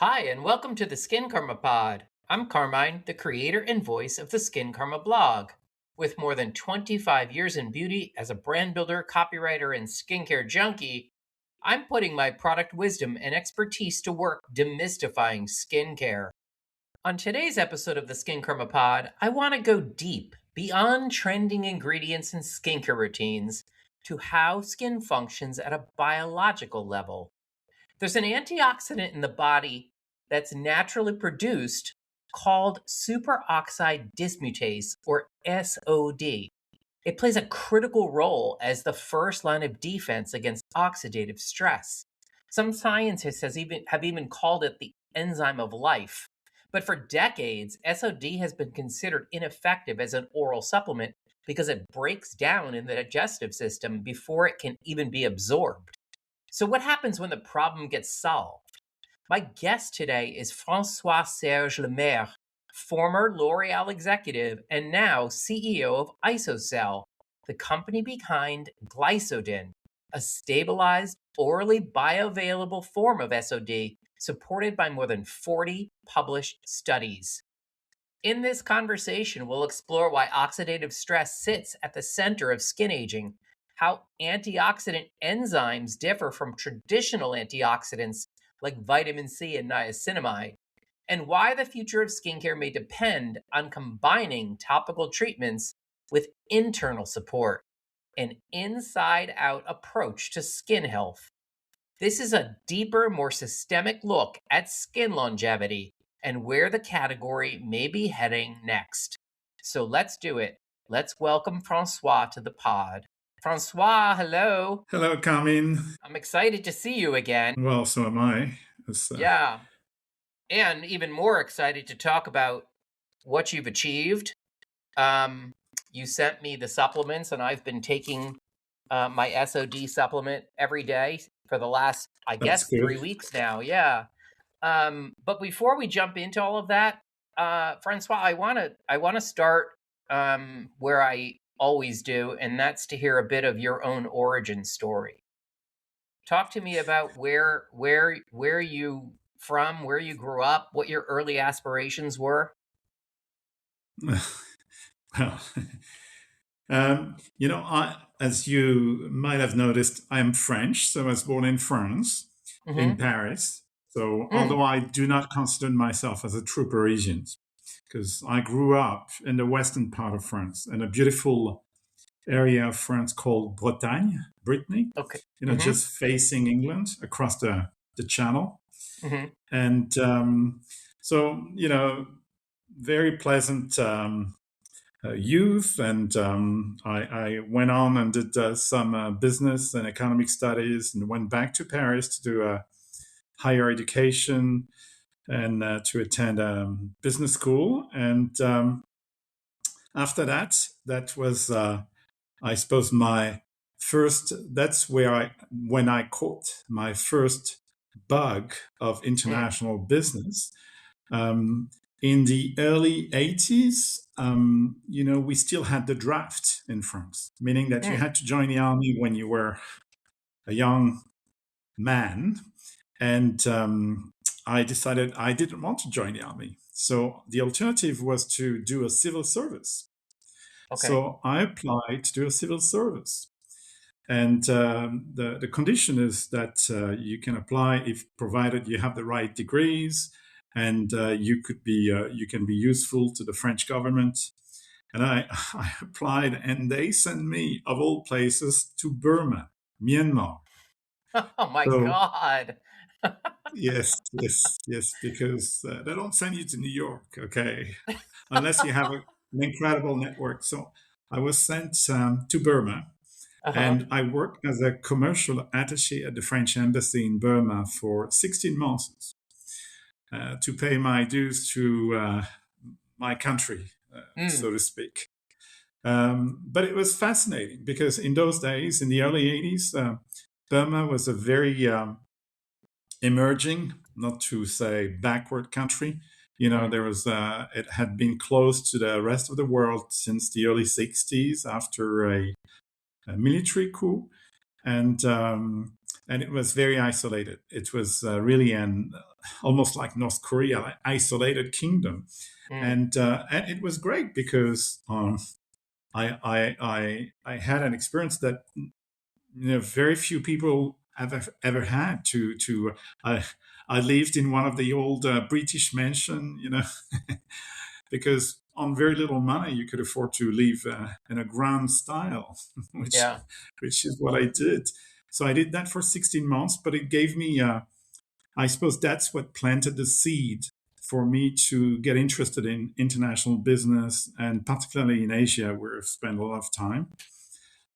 Hi, and welcome to the Skincarma Pod. I'm Carmine, the creator and voice of the Skincarma blog. With more than 25 years in beauty as a brand builder, copywriter, and skincare junkie, I'm putting my product wisdom and expertise to work demystifying skincare. On today's episode of the Skincarma Pod, I want to go deep beyond trending ingredients and skincare routines to how skin functions at a biological level. There's an antioxidant in the body that's naturally produced called superoxide dismutase, or SOD. It plays a critical role as the first line of defense against oxidative stress. Some scientists have even called it the enzyme of life. But for decades, SOD has been considered ineffective as an oral supplement because it breaks down in the digestive system before it can even be absorbed. So, what happens when the problem gets solved? My guest today is François Lemaire, former L'Oreal executive and now CEO of IsoCell, the company behind GliSODin, a stabilized, orally bioavailable form of SOD supported by more than 40 published studies. In this conversation, we'll explore why oxidative stress sits at the center of skin aging, how antioxidant enzymes differ from traditional antioxidants like vitamin C and niacinamide, and why the future of skincare may depend on combining topical treatments with internal support, an inside out approach to skin health. This is a deeper, more systemic look at skin longevity and where the category may be heading next. So let's do it. Let's welcome François to the pod. François, hello. Hello, Carmine. I'm excited to see you again. Well, so am I. Yeah. And even more excited to talk about what you've achieved. You sent me the supplements, and I've been taking my SOD supplement every day for the last, I That's guess, good. 3 weeks now. Yeah. But before we jump into all of that, Francois, I want to start where I always do, and that's to hear a bit of your own origin story. Talk to me about where you from, where you grew up, what your early aspirations were. Well, as you might have noticed, I'm French, so I was born in France, in Mm-hmm. Paris. So, Mm. although I do not consider myself as a true Parisian, because I grew up in the western part of France, in a beautiful area of France called Bretagne, Brittany, Okay. Mm-hmm. just facing England across the channel. Mm-hmm. And so, very pleasant youth. And I went on and did some business and economic studies and went back to Paris to do a higher education and to attend business school. And after that, that was, I suppose, my first, that's when I caught my first bug of Mm. international business. In the early 80s, we still had the draft in France, meaning that you Mm. had to join the army when you were a young man. And I decided I didn't want to join the army. So the alternative was to do a civil service. Okay. So I applied to do a civil service. And the condition is that you can apply if provided you have the right degrees and you can be useful to the French government. And I applied, and they sent me, of all places, to Burma, Myanmar. Oh my So God. yes, because they don't send you to New York, okay, unless you have an incredible network. So I was sent to Burma. Uh-huh. And I worked as a commercial attaché at the French embassy in Burma for 16 months to pay my dues to my country, Mm. so to speak. But it was fascinating because in those days, in the early 80s, Burma was a very emerging, not to say backward country. Mm. It had been closed to the rest of the world since the early 60s after a military coup, and it was very isolated. It was really an almost like North Korea, like isolated kingdom. And it was great because I had an experience that very few people have ever had. I I lived in one of the old British mansion, because on very little money you could afford to live in a grand style, which Yeah. which is what I did. So I did that for 16 months, but it gave me, I suppose that's what planted the seed for me to get interested in international business, and particularly in Asia, where I've spent a lot of time.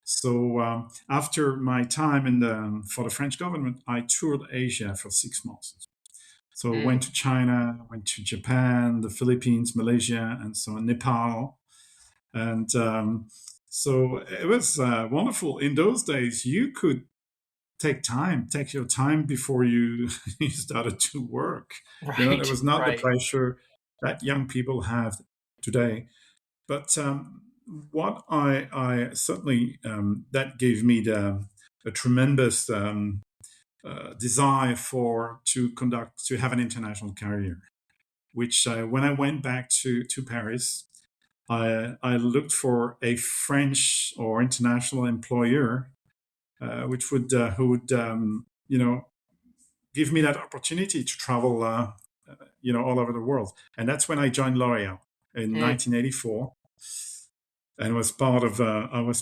So after my time for the French government, I toured Asia for 6 months. So went to China, went to Japan, the Philippines, Malaysia, and so on, Nepal. And so it was wonderful. In those days, you could take your time before you, you started to work. There Right. was not the Right. pressure that young people have today. But what I certainly, that gave me a tremendous desire to have an international career. Which when I went back to Paris, I looked for a French or international employer, which would who would give me that opportunity to travel all over the world. And that's when I joined L'Oréal in Mm. 1984, and I was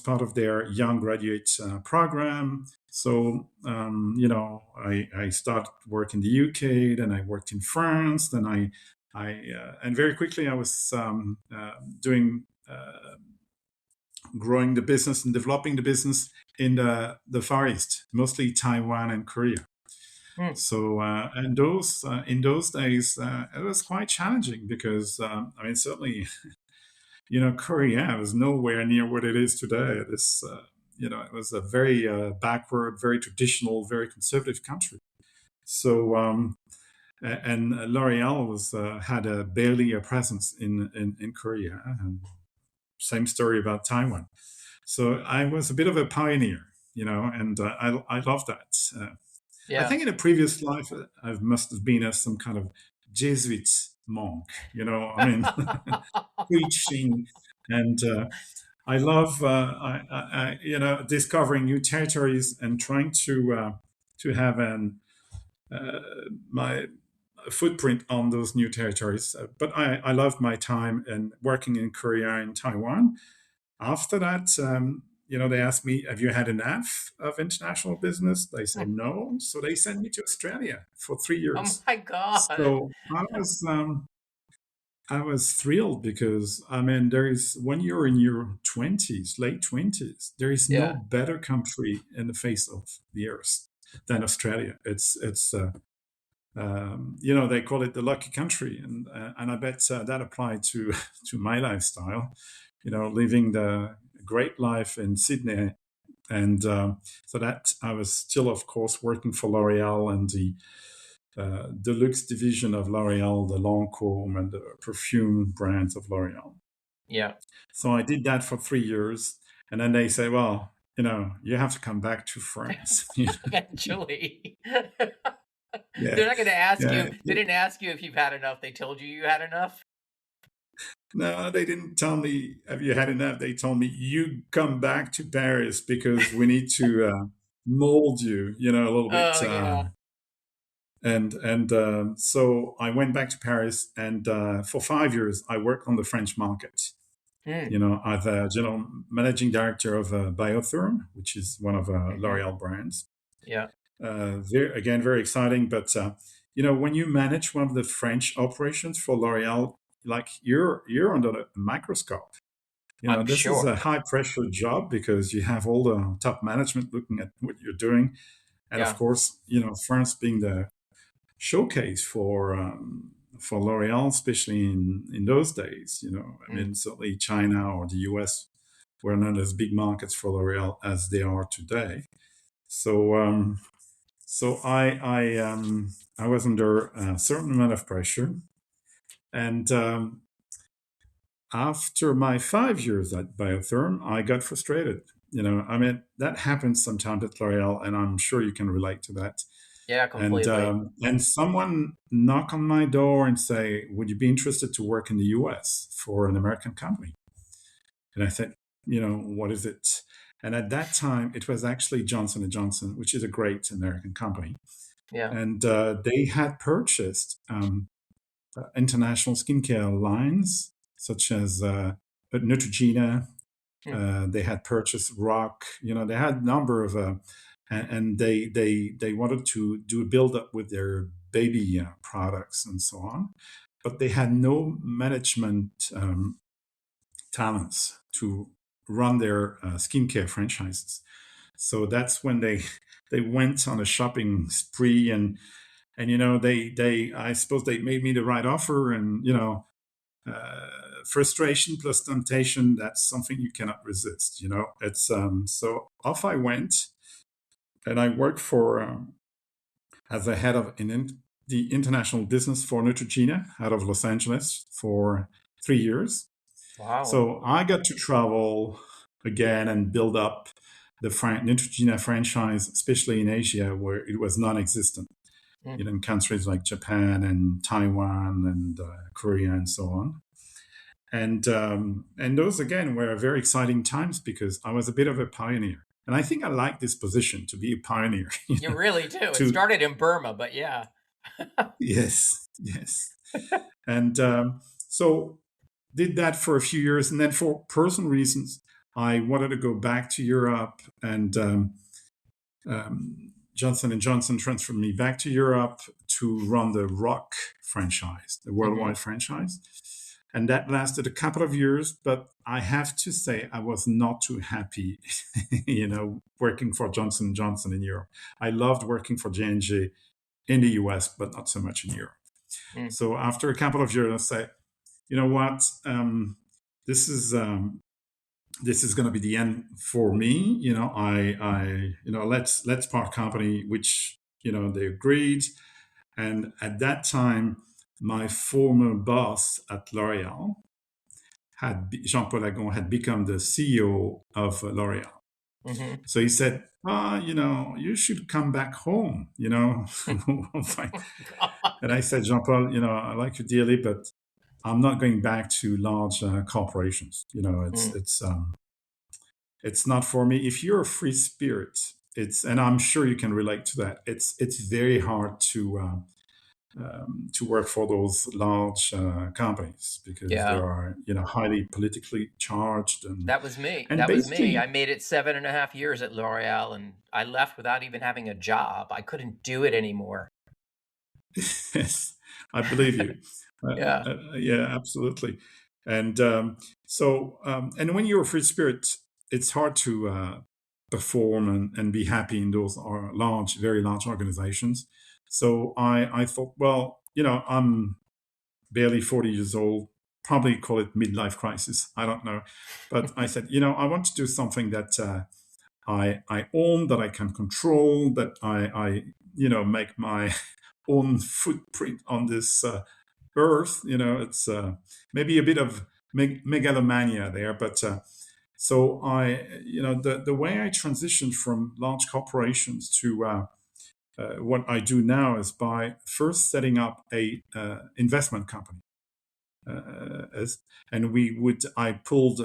part of their young graduate program. So I started work in the UK, then I worked in France, then and very quickly I was doing growing the business and developing the business in the Far East, mostly Taiwan and Korea. Mm. So and those in those days it was quite challenging because certainly Korea was nowhere near what it is today. It was a very backward, very traditional, very conservative country. So, and L'Oreal had barely a presence in Korea. And same story about Taiwan. So I was a bit of a pioneer, and I love that. I Yeah. think in a previous life, I must have been some kind of Jesuit monk, preaching. And I love discovering new territories and trying to have uh, my footprint on those new territories. But I loved my time and working in Korea and Taiwan. After that, they asked me, "Have you had enough of international business?" They said no, so they sent me to Australia for 3 years. Oh my God. So I was thrilled because there is when you're in your 20s, late 20s, there is no Yeah. better country in the face of the earth than Australia. They call it the lucky country, and I bet that applied to to my lifestyle. Living the great life in Sydney, and so that I was still, of course, working for L'Oreal and the deluxe division of L'Oreal, the Lancôme and the perfume brands of L'Oreal. Yeah. So I did that for 3 years, and then they say, "Well, you have to come back to France." Actually. Yeah, They're not going to ask yeah. you. They didn't ask you if you've had enough. They told you had enough. No, they didn't tell me, "Have you had enough?" They told me, "You come back to Paris because we need to mold you, a little bit." Oh yeah. And so I went back to Paris, and for 5 years I worked on the French market. Mm. As a general managing director of Biotherm, which is one of Hmm. L'Oreal brands. Yeah. Again, very exciting. But when you manage one of the French operations for L'Oreal, like you're under a microscope. I'm This is a sure. high pressure job because you have all the top management looking at what you're doing, and of Yeah. course, France being the showcase for L'Oreal, especially in those days. Mm. Certainly China or the US were not as big markets for L'Oreal as they are today. So I was under a certain amount of pressure, and after my 5 years at Biotherm, I got frustrated. That happens sometimes at L'Oreal, and I'm sure you can relate to that. Yeah, completely. And someone knock on my door and say, "Would you be interested to work in the U.S. for an American company?" And I said, "What is it?" And at that time, it was actually Johnson and Johnson, which is a great American company, Yeah. and they had purchased international skincare lines such as Neutrogena. Hmm. They had purchased Rock. They had a number of, and they wanted to do a build up with their baby products and so on, but they had no management talents to run their skincare franchises. So that's when they went on a shopping spree, and they I suppose they made me the right offer, and frustration plus temptation, that's something you cannot resist. It's so off I went, and I worked for as the head of the international business for Neutrogena out of Los Angeles for 3 years. Wow. So I got to travel again and build up the Neutrogena franchise, especially in Asia where it was non-existent. Hmm. In countries like Japan and Taiwan and Korea and so on. And those again were very exciting times because I was a bit of a pioneer, and I think I like this position to be a pioneer. You really do. It To started in Burma, but yeah. Yes, yes, and so did that for a few years, and then for personal reasons, I wanted to go back to Europe, and Johnson and Johnson transferred me back to Europe to run the Rock franchise, the Hmm. worldwide franchise. And that lasted a couple of years, but I have to say I was not too happy, working for Johnson and Johnson in Europe. I loved working for J&J in the US, but not so much in Europe. Hmm. So after a couple of years, I say, you know what, this is this is going to be the end for me. Let's part company, which they agreed. And at that time, my former boss at L'Oréal Jean-Paul Agon had become the CEO of L'Oréal. Hmm. So he said, you should come back home, God. And I said, Jean-Paul, I like you dearly, but I'm not going back to large corporations. Hmm. It's not for me. If you're a free spirit, and I'm sure you can relate to that. It's very hard to work for those large companies because they Yeah. are highly politically charged That was me. and That was me. basically I made it 7.5 years at L'Oreal, and I left without even having a job. I couldn't do it anymore. yes, I believe you. Yeah. Yeah, absolutely. And and when you're a free spirit, it's hard to perform and be happy in those very large organizations. So I thought, well, I'm barely 40 years old, probably call it midlife crisis. I don't know. But I said, I want to do something that I own, that I can control, that I make my own footprint on this earth. It's maybe a bit of megalomania there, but so the way I transitioned from large corporations to what I do now is by first setting up a investment company. As and I pulled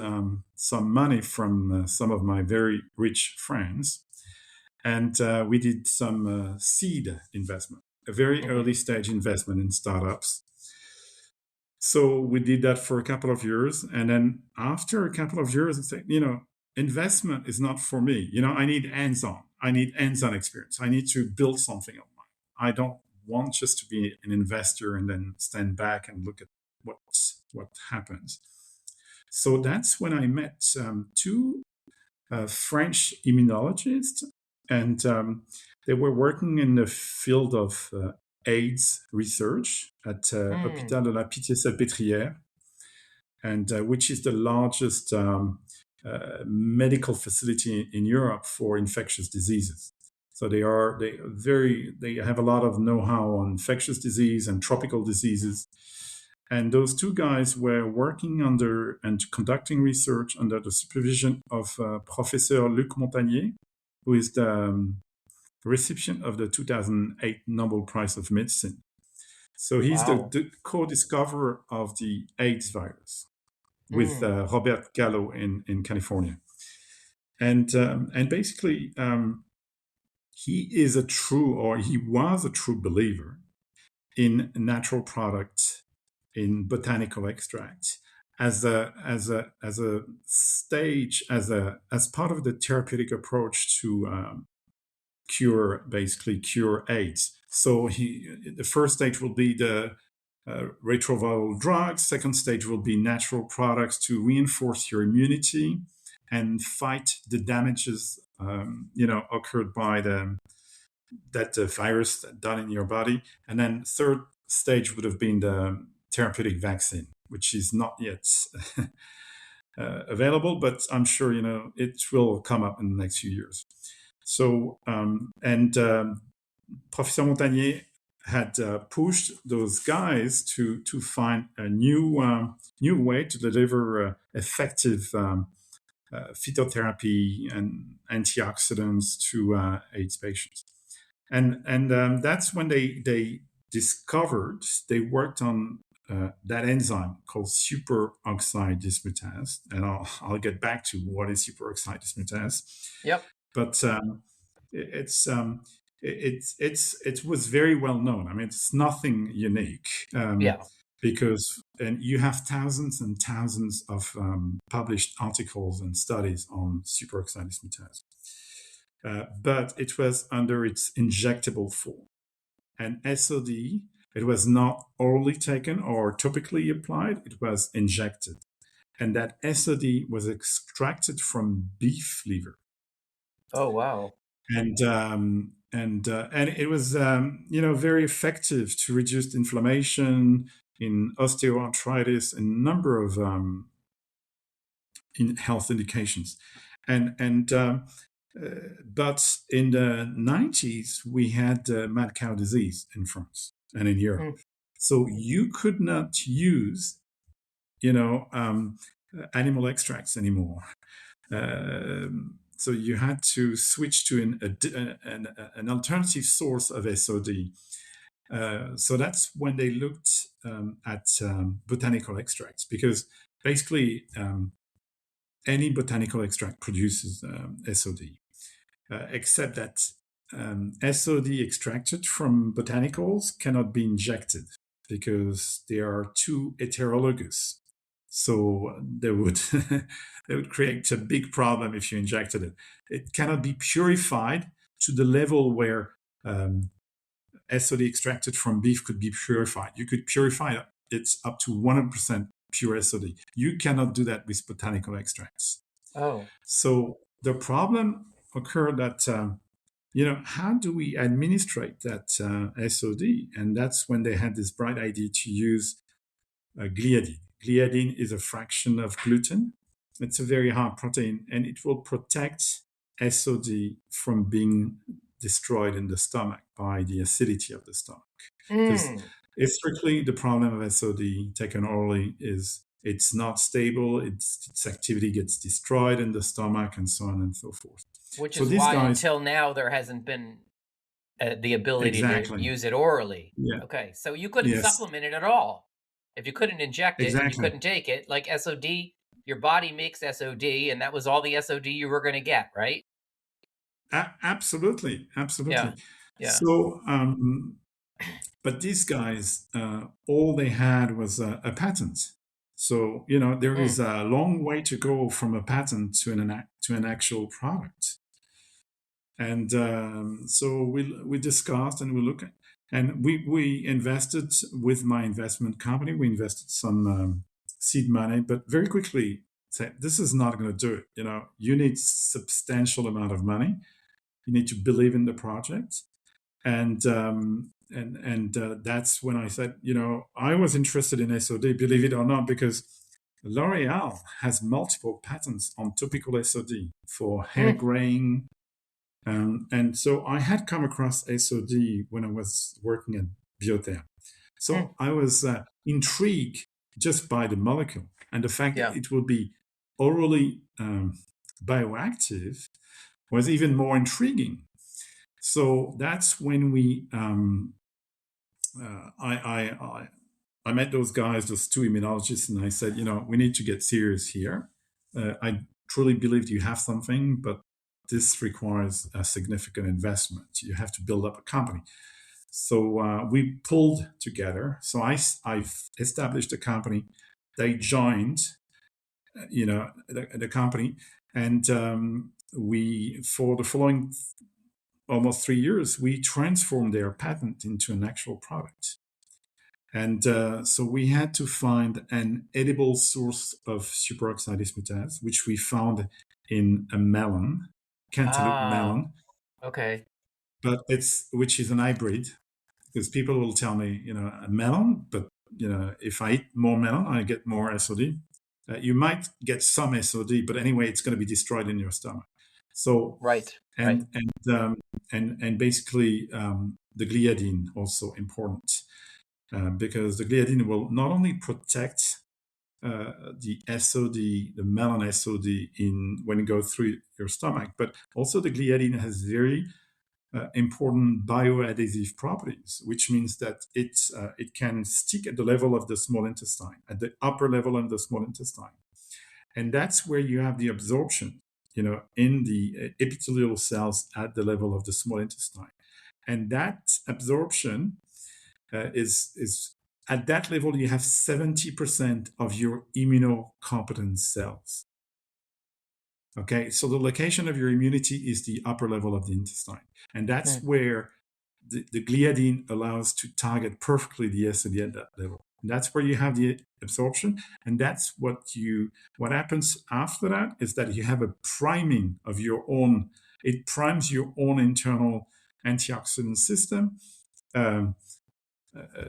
some money from some of my very rich friends, and we did some seed investment, a very Hmm. early stage investment in startups. So we did that for a couple of years, and then after a couple of years, I said, investment is not for me. I need hands-on. I need hands-on experience. I need to build something of mine. I don't want just to be an investor and then stand back and look at what happens. So that's when I met two French immunologists, and they were working in the field of AIDS research at Hmm. Hôpital de la Pitié-Salpêtrière, and which is the largest medical facility in Europe for infectious diseases. So they have a lot of know-how on infectious disease and tropical diseases. And those two guys were working under and conducting research under the supervision of Professor Luc Montagnier, who is recipient of the 2008 Nobel Prize of Medicine. So he's Wow. the co-discoverer of the AIDS virus with Mm. Robert Gallo in California. And basically, he was a true believer in natural products, in botanical extracts, as part of the therapeutic approach to cure AIDS. So the first stage will be the retroviral drugs. Second stage will be natural products to reinforce your immunity and fight the damages occurred by that virus done in your body. And then third stage would have been the therapeutic vaccine, which is not yet available, but I'm sure it will come up in the next few years. So Professor Montagnier had pushed those guys to find a new way to deliver effective phytotherapy and antioxidants to AIDS patients. And that's when they worked on that enzyme called superoxide dismutase. And I'll get back to what is superoxide dismutase. Yep. But it was very well known. I mean, it's nothing unique. Because you have thousands and thousands of published articles and studies on superoxide dismutase. But it was under its injectable form. And SOD, it was not orally taken or topically applied, it was injected. And that SOD was extracted from beef liver. Oh, wow. And it was very effective to reduce inflammation in osteoarthritis and a number of in health indications. But in the 90s, we had mad cow disease in France and in Europe. So you could not use, animal extracts anymore. So you had to switch to an alternative source of SOD. So that's when they looked at botanical extracts, because basically any botanical extract produces SOD. Except that SOD extracted from botanicals cannot be injected because they are too heterologous. So they would create a big problem if you injected it. It cannot be purified to the level where SOD extracted from beef could be purified. You could purify it up to 100% pure SOD. You cannot do that with botanical extracts. Oh. So the problem occurred that, how do we administrate that SOD? And that's when they had this bright idea to use GliSODin. GliSODin is a fraction of gluten. It's a very hard protein, and it will protect SOD from being destroyed in the stomach by the acidity of the stomach. Because historically, the problem of SOD taken orally is it's not stable, its activity gets destroyed in the stomach, and so on and so forth. Which is why until now there hasn't been the ability to use it orally. Yeah. Okay, so you couldn't supplement it at all. If you couldn't inject it, and you couldn't take it, like SOD, your body makes SOD, and that was all the SOD you were going to get, right? Absolutely. Yeah. So, but these guys, all they had was a patent. So, there is a long way to go from a patent to an actual product. And so we discussed and we looked at, and we invested with my investment company. We invested some seed money, but very quickly said, this is not going to do it. You need substantial amount of money. You need to believe in the project. And that's when I said, I was interested in SOD, believe it or not, because L'Oreal has multiple patents on topical SOD for hair graying. And so I had come across SOD when I was working at Biotherm. So I was intrigued just by the molecule and the fact that it would be orally bioactive was even more intriguing. So that's when I met those guys, those two immunologists, and I said, we need to get serious here. I truly believe you have something, but this requires a significant investment. You have to build up a company. So we pulled together. So I established a company. They joined, the company, and we, for the following almost 3 years, we transformed their patent into an actual product. And so we had to find an edible source of superoxide dismutase, which we found in a melon, cantaloupe melon. Okay. But which is an hybrid, because people will tell me, a melon, but if I eat more melon, I get more SOD. You might get some SOD, but anyway, it's going to be destroyed in your stomach. So Right. and basically the GliSODin also important. Because the GliSODin will not only protect the SOD, the melon SOD, when it goes through your stomach, but also the GliSODin has very important bioadhesive properties, which means that it can stick at the level of the small intestine, at the upper level of the small intestine, and that's where you have the absorption, in the epithelial cells at the level of the small intestine, and that absorption is at that level, you have 70% of your immunocompetent cells. Okay, so the location of your immunity is the upper level of the intestine. And that's where the GliSODin allows to target perfectly the SOD at that level. And that's where you have the absorption. And that's what happens after that is that you have a priming of your own, it primes your own internal antioxidant system.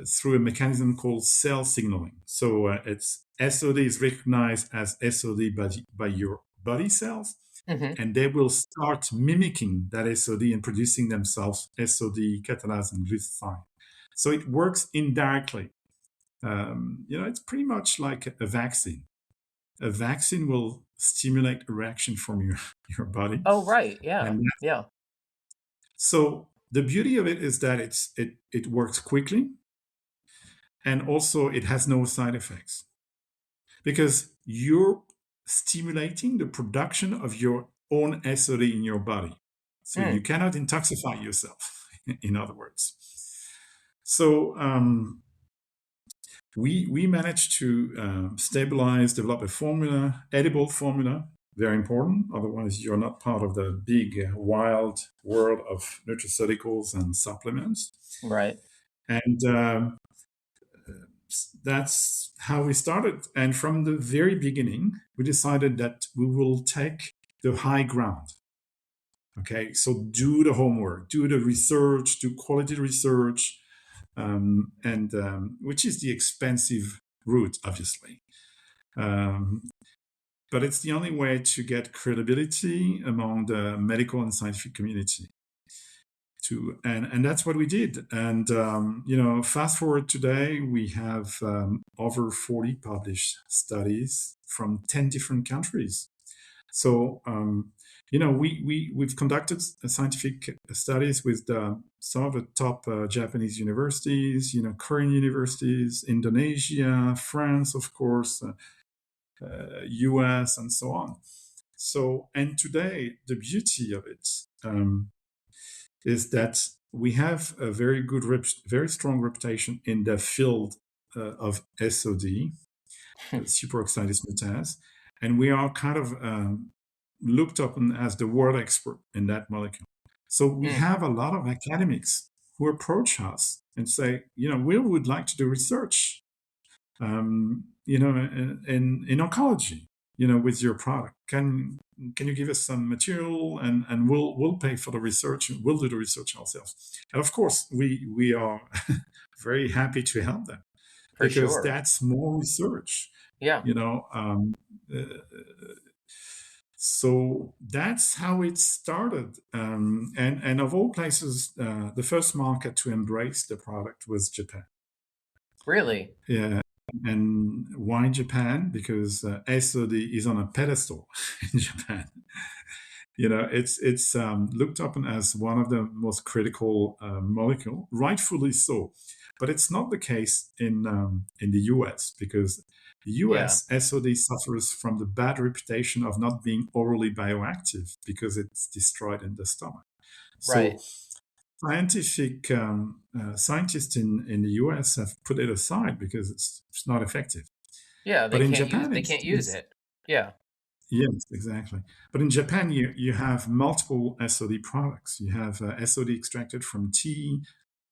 Through a mechanism called cell signaling. So it's SOD is recognized as SOD by your body cells, and they will start mimicking that SOD and producing themselves SOD, catalase, and glutathione. So it works indirectly. It's pretty much like a vaccine. A vaccine will stimulate a reaction from your body. Oh, right. Yeah. Yeah. So the beauty of it is that it works quickly, and also it has no side effects, because you're stimulating the production of your own SOD in your body. So you cannot intoxify yourself, in other words. So we managed to develop a formula, edible formula, very important. Otherwise, you're not part of the big, wild world of nutraceuticals and supplements. Right. And that's how we started. And from the very beginning, we decided that we will take the high ground. Okay, so do the homework, do the research, do quality research, and which is the expensive route, obviously. But it's the only way to get credibility among the medical and scientific community. And that's what we did. And fast forward today, we have over 40 published studies from 10 different countries. So we've conducted scientific studies with some of the top Japanese universities, Korean universities, Indonesia, France, of course, US, and so on. So, and today, the beauty of it is that we have a very strong reputation in the field of SOD, superoxide dismutase, and we are kind of looked upon as the world expert in that molecule. So we have a lot of academics who approach us and say, we would like to do research, in oncology, with your product. Can you give us some material, and we'll pay for the research, and we'll do the research ourselves. And of course, we are very happy to help them, because that's more research. Yeah. So that's how it started. And of all places, the first market to embrace the product was Japan. Really? Yeah. And why Japan? Because SOD is on a pedestal in Japan. It's looked upon as one of the most critical molecule, rightfully so. But it's not the case in the US, because the Yeah. US SOD suffers from the bad reputation of not being orally bioactive because it's destroyed in the stomach. So Right. scientists in the US have put it aside because it's not effective. Yeah, But in Japan, they can't use it. Yeah. yes, exactly. But in Japan, you have multiple SOD products. You have SOD extracted from tea,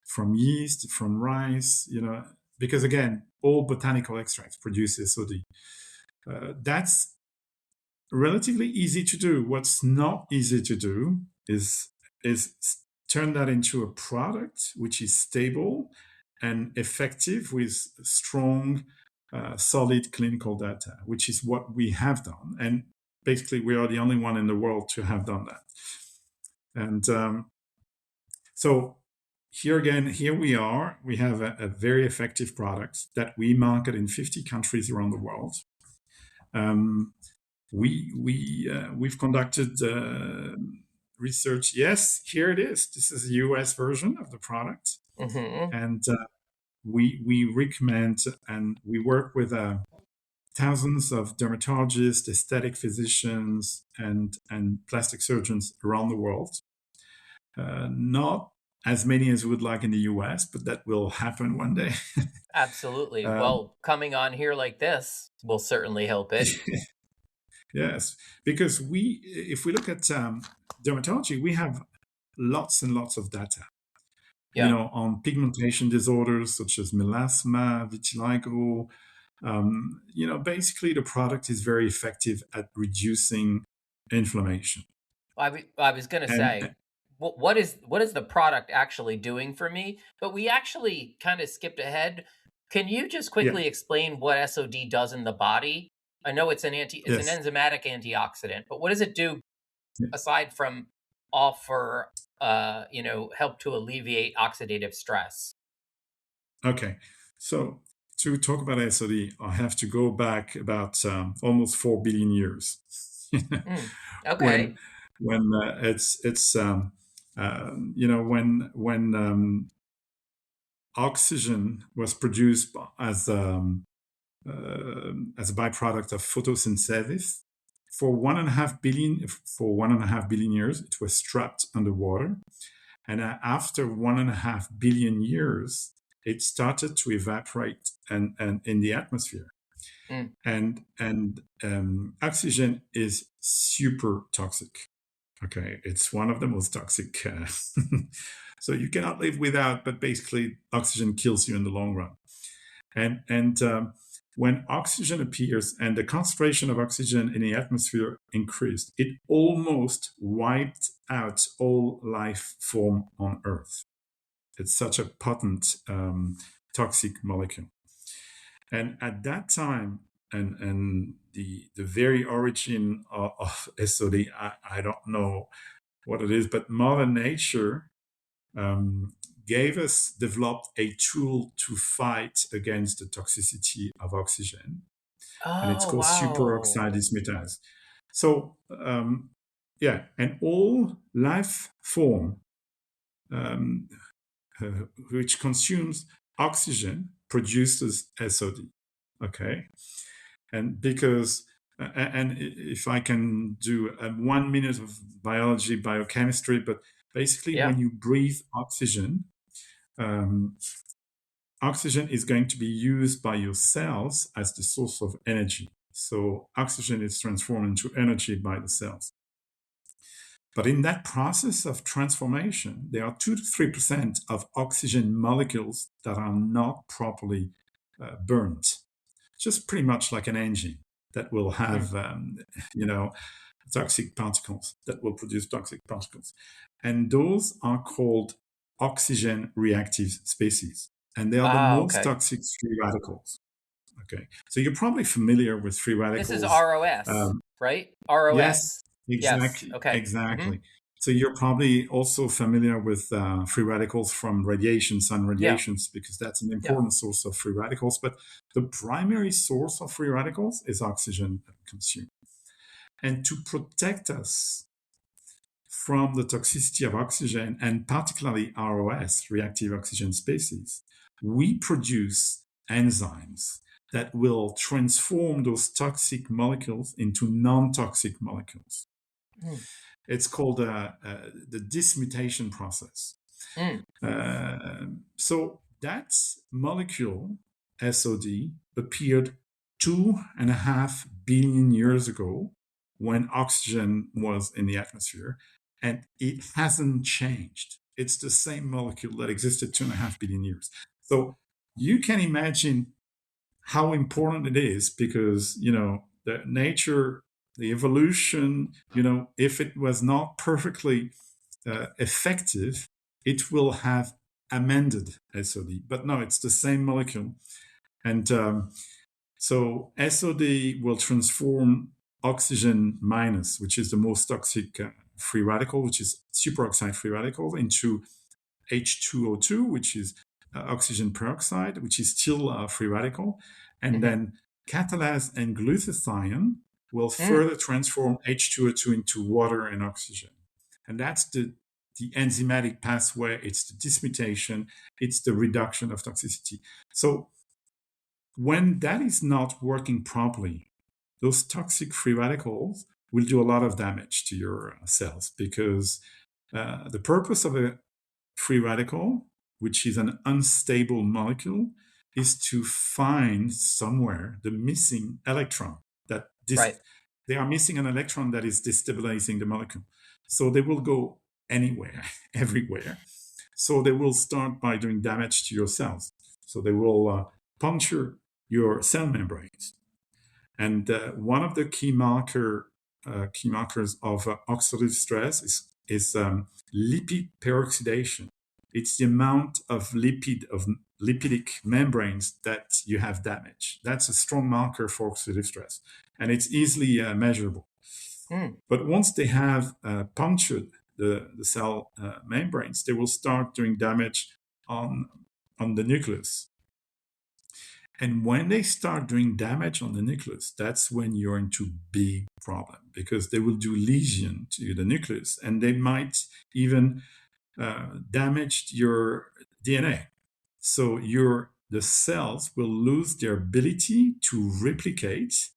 from yeast, from rice, because again, all botanical extracts produce SOD. That's relatively easy to do. What's not easy to do is turn that into a product which is stable and effective with strong, solid clinical data, which is what we have done. And basically, we are the only one in the world to have done that. And so here again, here we are. We have a very effective product that we market in 50 countries around the world. We've conducted research. Yes, here it is. This is a US version of the product, Mm-hmm. and we recommend, and we work with thousands of dermatologists, aesthetic physicians, and plastic surgeons around the world. Not as many as we would like in the US, but that will happen one day. Absolutely. um, Well, coming on here like this will certainly help it. yes, because if we look at dermatology, we have lots and lots of data, Yeah. on pigmentation disorders such as melasma, vitiligo. Basically, the product is very effective at reducing inflammation. I was gonna And say, what is the product actually doing for me? But we actually kind of skipped ahead. Can you just yeah, quickly explain what SOD does in the body? I know it's an yes, enzymatic antioxidant, but what does it do yeah. aside from offer help to alleviate oxidative stress? Okay. So to talk about SOD, I have to go back about almost 4 billion years. Mm, when okay. it's when oxygen was produced as a byproduct of photosynthesis for 1.5 billion years it was trapped underwater, and after 1.5 billion years it started to evaporate and in the atmosphere, Mm. and oxygen is super toxic. Okay, it's one of the most toxic. So you cannot live without, but basically, oxygen kills you in the long run. And when oxygen appears and the concentration of oxygen in the atmosphere increased, it almost wiped out all life form on Earth. It's such a potent toxic molecule. And at that time, and the very origin of SOD, I don't know what it is, but Mother Nature um, developed a tool to fight against the toxicity of oxygen, and it's Oh called wow. superoxide dismutase. So, yeah, and all life form um, which consumes oxygen produces SOD. Okay, and because and if I can do 1 minute of biology, biochemistry, but basically, Yeah. when you breathe oxygen, um, oxygen is going to be used by your cells as the source of energy. So oxygen is transformed into energy by the cells. But in that process of transformation, there are 2 to 3% of oxygen molecules that are not properly burned. Just pretty much like an engine that will Mm. have, toxic particles, that will produce toxic particles. And those are called oxygen reactive species. And they are the Ah, most okay. toxic free radicals. Okay. So you're probably familiar with free This is radicals. ROS, Um, right? yes, ROS. Yes. exactly. Okay. Exactly. Mhm. So you're probably also familiar with free radicals from radiation, sun Yeah. radiations, because that's an Yeah. important source of free radicals. But the primary source of free radicals is oxygen consumed. And to protect us from the toxicity of oxygen, and particularly ROS, reactive oxygen species, we produce enzymes that will transform those toxic molecules into non-toxic molecules. Mm. It's called the dismutation process. Mm. So that molecule, SOD, appeared 2.5 billion years ago when oxygen was in the atmosphere, and it hasn't changed. It's the same molecule that existed 2.5 billion years. So you can imagine how important it is, because, the nature, the evolution, if it was not perfectly effective, it will have amended SOD. But no, it's the same molecule. And so SOD will transform oxygen minus, which is the most toxic free radical, which is superoxide free radical, into H2O2, which is oxygen peroxide, which is still a free radical. And then catalase and glutathione will further transform H2O2 into water and oxygen. And that's the enzymatic pathway. It's the dismutation. It's the reduction of toxicity. So when that is not working properly, those toxic free radicals will do a lot of damage to your cells, because the purpose of a free radical, which is an unstable molecule, is to find somewhere the missing electron. Right. They are missing an electron that is destabilizing the molecule. So they will go anywhere, everywhere. So they will start by doing damage to your cells. So they will puncture your cell membranes. And one of the key markers of oxidative stress is lipid peroxidation. It's the amount of lipidic membranes that you have damaged. That's a strong marker for oxidative stress, and it's easily measurable. But once they have punctured the cell membranes, they will start doing damage on the nucleus. And when they start doing damage on the nucleus, that's when you're into big problem, because they will do lesion to the nucleus, and they might even damage your DNA. So the cells will lose their ability to replicate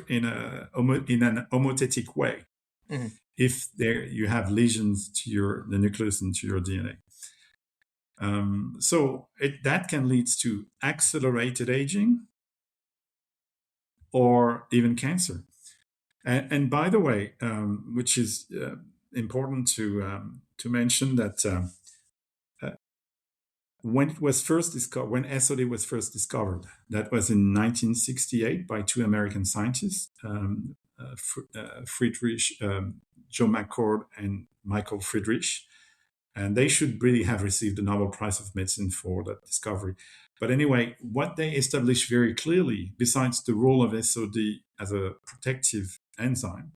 in an homothetic way if you have lesions to the nucleus and to your DNA. So that can lead to accelerated aging or even cancer. And by the way, which is important to mention, that when it was first discovered, when SOD was first discovered, that was in 1968 by two American scientists, Friedrich, Joe McCord and Michael Friedrich. And they should really have received the Nobel Prize of Medicine for that discovery. But anyway, what they established very clearly, besides the role of SOD as a protective enzyme,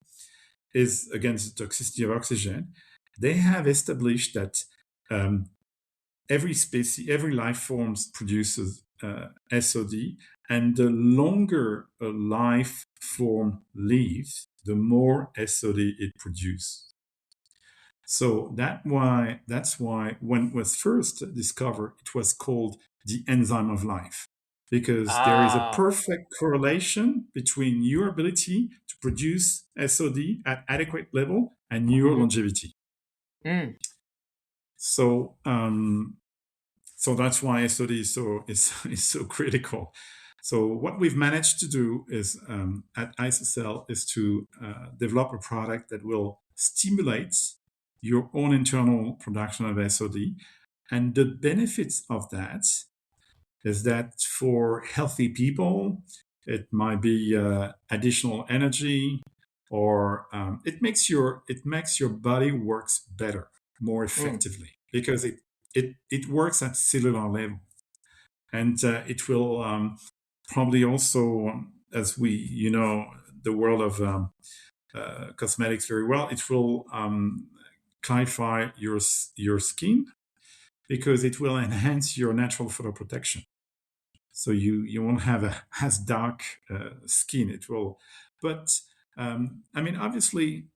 is against the toxicity of oxygen. They have established that every species, every life form produces SOD, and the longer a life form lives, the more SOD it produces. So that's why when it was first discovered, it was called the enzyme of life, because there is a perfect correlation between your ability to produce SOD at adequate level and your longevity. So that's why SOD is so critical. So what we've managed to do is at IsoCell is to develop a product that will stimulate your own internal production of SOD. And the benefits of that is that for healthy people, it might be additional energy, or it makes your body works better, more effectively, because it works at cellular level. And it will probably also, as the world of cosmetics very well, it will clarify your skin, because it will enhance your natural photoprotection. So you won't have as dark skin. It will, but obviously,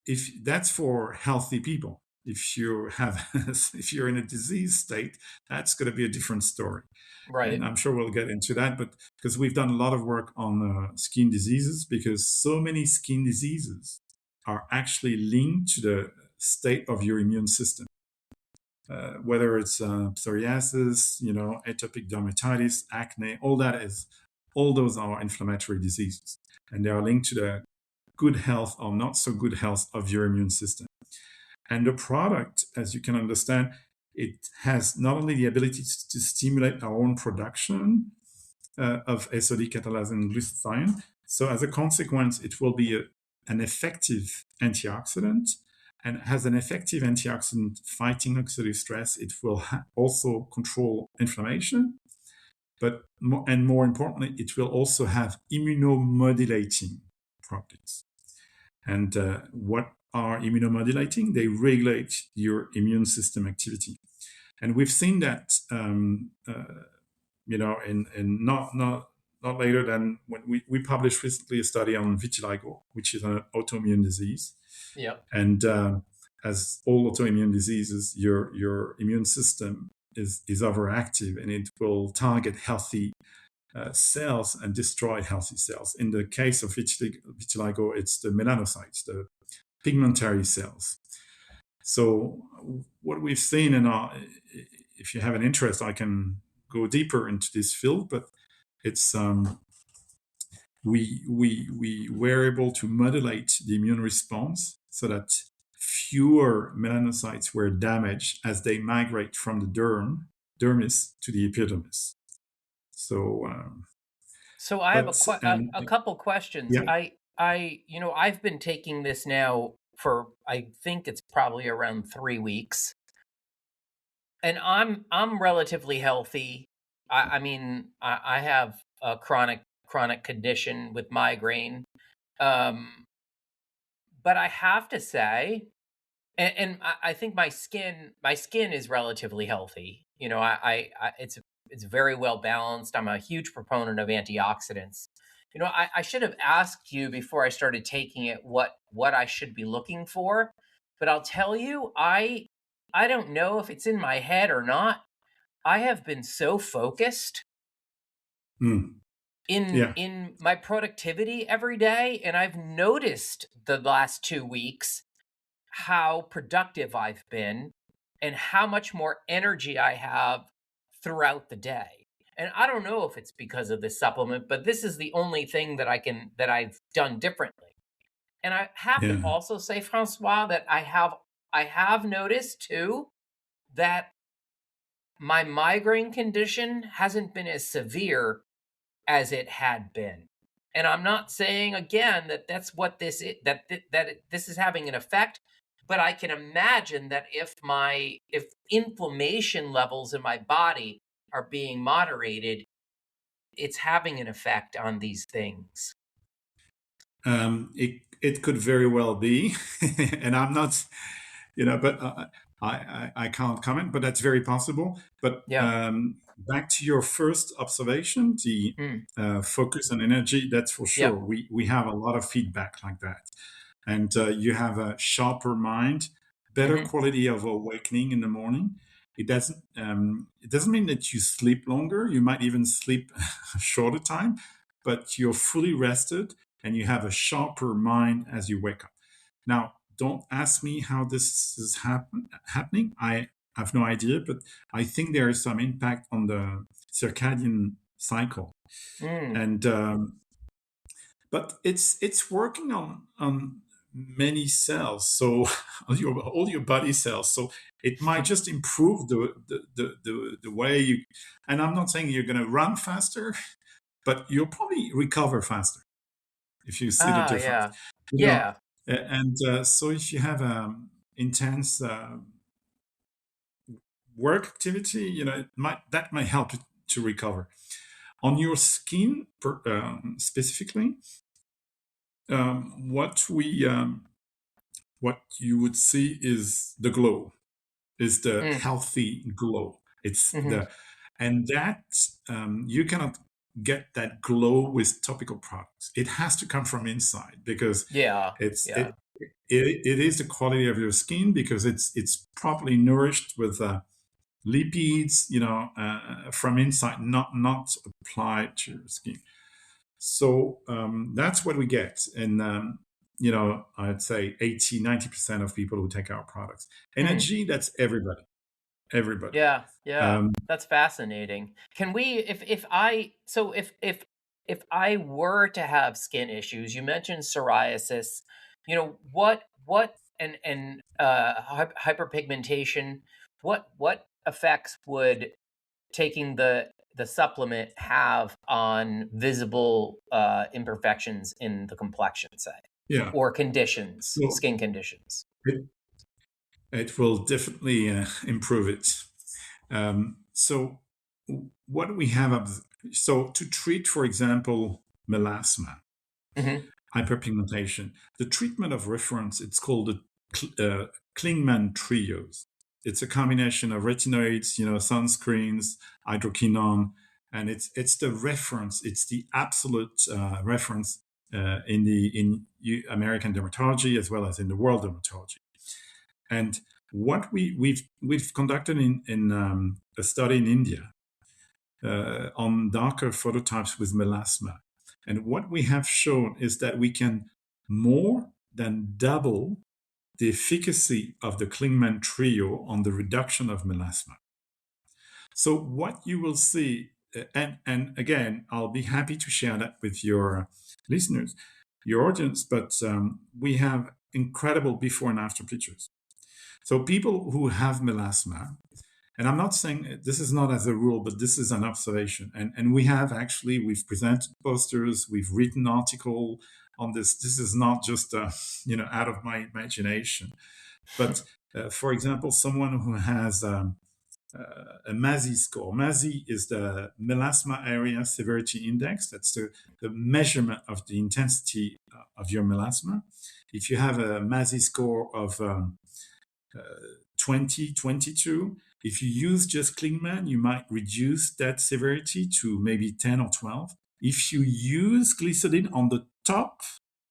if that's for healthy people. If you have, if you're in a disease state, that's going to be a different story. And Right. I'm sure we'll get into that, but because we've done a lot of work on skin diseases, because so many skin diseases are actually linked to the state of your immune system. Whether it's psoriasis, atopic dermatitis, acne, all those are inflammatory diseases, and they are linked to the good health or not so good health of your immune system. And the product, as you can understand, it has not only the ability to stimulate our own production of SOD catalase and GliSODin. So as a consequence, it will be an effective antioxidant, and has an effective antioxidant fighting oxidative stress. It will also control inflammation, but more importantly, it will also have immunomodulating properties. And what are immunomodulating? They regulate your immune system activity. And we've seen that, in not later than when we published recently a study on vitiligo, which is an autoimmune disease. Yep. And as all autoimmune diseases, your immune system is overactive, and it will target healthy cells and destroy healthy cells. In the case of vitiligo, it's the melanocytes, the pigmentary cells. So what we've seen if you have an interest, I can go deeper into this field, but it's we were able to modulate the immune response so that fewer melanocytes were damaged as they migrate from the dermis to the epidermis. So I have and a couple questions. yeah. I've been taking this now for, I think it's probably around 3 weeks, and I'm relatively healthy. I mean, I have a chronic condition with migraine, um, but I have to say, and I think my skin is relatively healthy. It's very well balanced. I'm a huge proponent of antioxidants. I should have asked you before I started taking it what I should be looking for, but I'll tell you, I don't know if it's in my head or not. I have been so focused Yeah. in my productivity every day, and I've noticed the last 2 weeks how productive I've been and how much more energy I have throughout the day. And I don't know if it's because of this supplement, but this is the only thing that I've done differently. And I have to Yeah. also say, Francois, that I have noticed too that my migraine condition hasn't been as severe as it had been. And I'm not saying again that that's what this is, this is having an effect, but I can imagine that if inflammation levels in my body are being moderated, it's having an effect on these things. It could very well be, and I'm not, but I can't comment, but that's very possible. But Yeah. back to your first observation, the Mm. focus and energy, that's for sure. Yep. We have a lot of feedback like that, and you have a sharper mind, better Hmm. quality of awakening in the morning. It doesn't mean that you sleep longer. You might even sleep a shorter time, but you're fully rested and you have a sharper mind as you wake up. Now, don't ask me how this is happening. I have no idea, but I think there is some impact on the circadian cycle, Mm. and but it's working on many cells, so all your body cells. So it might just improve the way you. And I'm not saying you're going to run faster, but you'll probably recover faster if you see the Ah, difference. yeah. You know, Yeah. and so if you have intense work activity, that might help to recover. On your skin specifically, what you would see is the glow, is the Mm. healthy glow. It's Hmm. the and that you cannot get that glow with topical products. It has to come from inside because Yeah. it's Yeah. it is the quality of your skin because it's properly nourished with lipids, from inside, not applied to your skin. So that's what we get. And, I'd say 80-90% of people who take our products. Energy, that's everybody. Everybody. Yeah, yeah, Um, that's fascinating. Can we, if I were to have skin issues, you mentioned psoriasis, what hyperpigmentation, what effects would taking the supplement have on visible imperfections in the complexion, say, yeah. or conditions, So skin conditions? it, it will definitely improve it. So what we have, so to treat, for example, melasma, Hmm. hyperpigmentation, the treatment of reference, it's called the Klingman trios. It's a combination of retinoids, sunscreens, hydroquinone, and it's the reference. It's the absolute reference in American dermatology as well as in the world dermatology. And what we've conducted in a study in India on darker phototypes with melasma. And what we have shown is that we can more than double the efficacy of the Klingman trio on the reduction of melasma. So what you will see, and again, I'll be happy to share that with your listeners, your audience, but we have incredible before and after pictures. So people who have melasma, and I'm not saying this is not as a rule, but this is an observation. And we've presented posters, we've written article on this. This is not just, out of my imagination. But for example, someone who has a MASI score. MASI is the melasma area severity index. That's the measurement of the intensity of your melasma. If you have a MASI score of 20, 22, if you use just Klingman, you might reduce that severity to maybe 10 or 12. If you use GliSODin on the top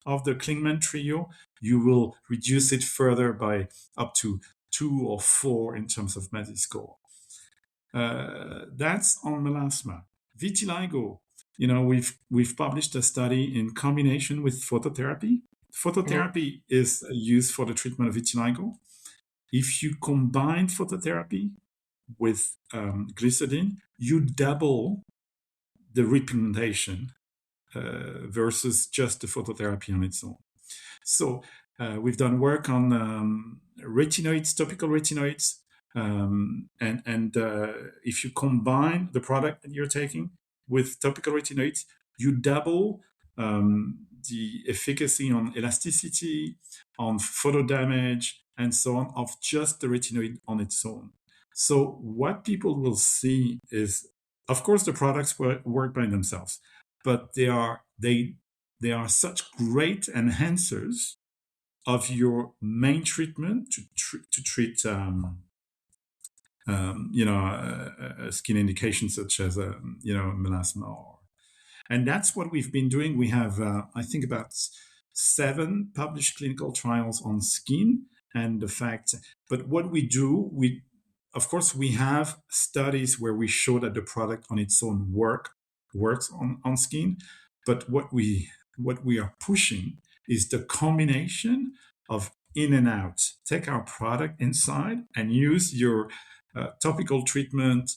of the Klingman trio, you will reduce it further by up to 2 or 4 in terms of MASI score. That's on melasma. Vitiligo, we've published a study in combination with phototherapy. Phototherapy is used for the treatment of vitiligo. If you combine phototherapy with GliSODin, you double the repigmentation versus just the phototherapy on its own. So we've done work on retinoids, topical retinoids, and if you combine the product that you're taking with topical retinoids, you double the efficacy on elasticity, on photo damage, and so on of just the retinoid on its own. So what people will see is, of course, the products work by themselves, but they are such great enhancers of your main treatment to treat skin indications such as melasma. And that's what we've been doing. We have I think about 7 published clinical trials on skin and the fact. But what we do, of course we have studies where we show that the product on its own works on skin. But what we are pushing is the combination of in and out. Take our product inside and use your topical treatment,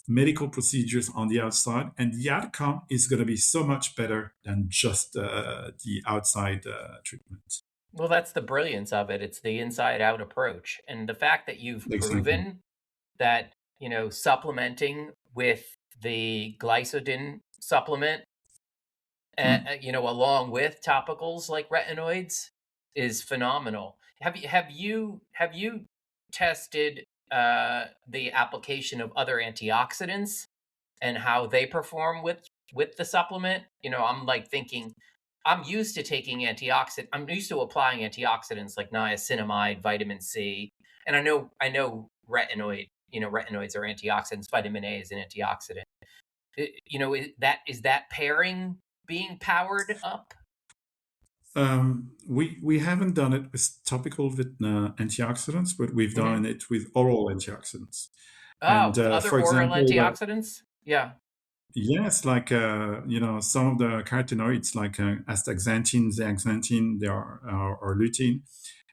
medical procedures on the outside, and the outcome is going to be so much better than just the outside treatment. Well, that's the brilliance of it. It's the inside out approach. And the fact that you've Exactly. proven that, supplementing with the GliSODin supplement, along with topicals like retinoids is phenomenal. Have you tested the application of other antioxidants and how they perform with the supplement? I'm like thinking, I'm used to taking antioxidant. I'm used to applying antioxidants like niacinamide, vitamin C, and I know retinoid. Retinoids are antioxidants. Vitamin A is an antioxidant. Is that pairing being powered up? We haven't done it with topical antioxidants, but we've Hmm. done it with oral antioxidants. Oh, And with other for oral example, antioxidants? Yeah. yes, like some of the carotenoids, like astaxanthin, zeaxanthin, they are lutein,